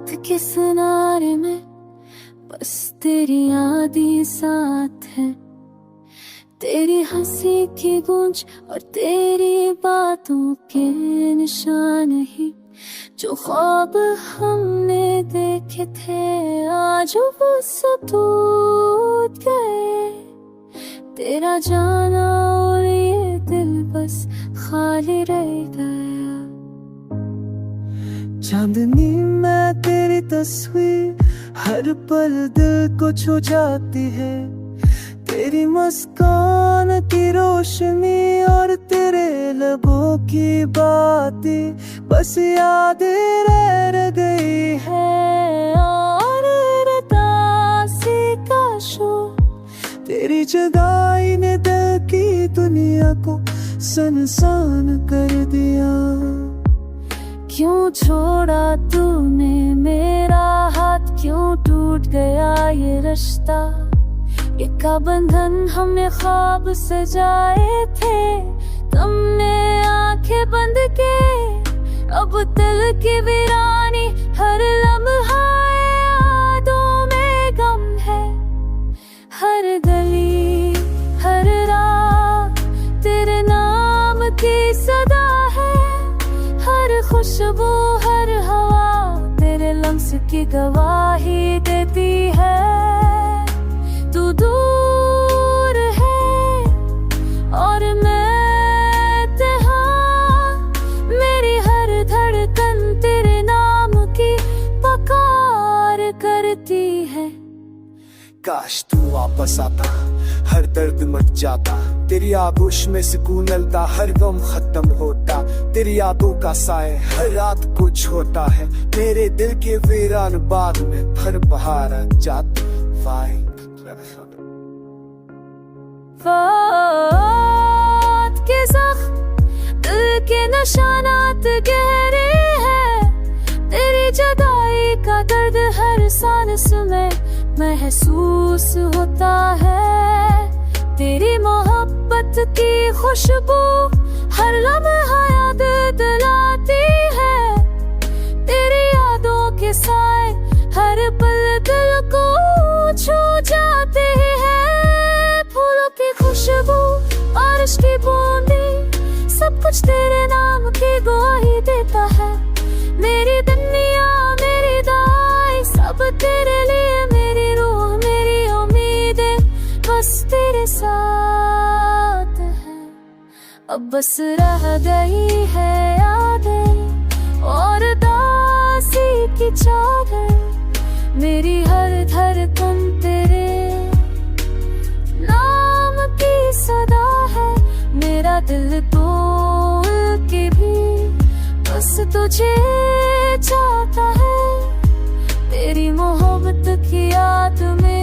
रात के किनारे में बस तेरी याद ही साथ है। तेरी हंसी की गूंज और तेरी बातों के निशान ही, जो ख्वाब हमने देखे थे आज वो सब टूट गए। तेरा जाना और ये दिल बस खाली रह गया। चांदनी में तेरी तस्वीर हर पल दिल को छू जाती है। तेरी मुस्कान की रोशनी और तेरे लबों की बातें बस यादें रह गई है। और रतासी का शोर, तेरी जुदाई ने दिल की दुनिया को सुनसान कर दिया। क्यों छोड़ा तूने मेरा हाथ, क्यों टूट गया ये रिश्ता। ये का बंधन हमने ख्वाब सजाए थे, तुमने आंखें बंद के। अब दिल की वीरानी हर लम्हा यादों में गम है। हर गली हर राह तेरे नाम की सदा है। हर खुशबू हर हवा तेरे लम्स की गवाही देती है। तू दूर है और मैं तहाँ, मेरी हर धड़कन तेरे नाम की पुकार करती है। काश तू वापस आता, हर दर्द मच जाता। तेरी आगोश में सुकून मिलता, हर गम खत्म होता। तेरी यादों का साए हर रात को छोटा है। मेरे दिल के वीरान बाग में भर बहार जाती। वक्त के ज़ख्म दिल के निशानात गहरे हैं। तेरी जुदाई का दर्द हर सांस में महसूस होता है। तेरी मोहब्बत की खुशबू हर लम्हा याद दिलाती है। तेरी यादों के साए हर पल दिल को छू जाते हैं। फूलों की खुशबू बारिश की बूंदें सब कुछ तेरे नाम की गवाही देता है। मेरी दुनिया मेरी दाई सब तेरे लिए, मेरी रूह मेरी उम्मीदें बस तेरे साथ है। अब बस रह गई है यादें और दासी की चादर। मेरी हर धड़कन तेरे नाम की सदा है। मेरा दिल तोड़ के भी बस तुझे चाहता है। तेरी मोहब्बत की याद में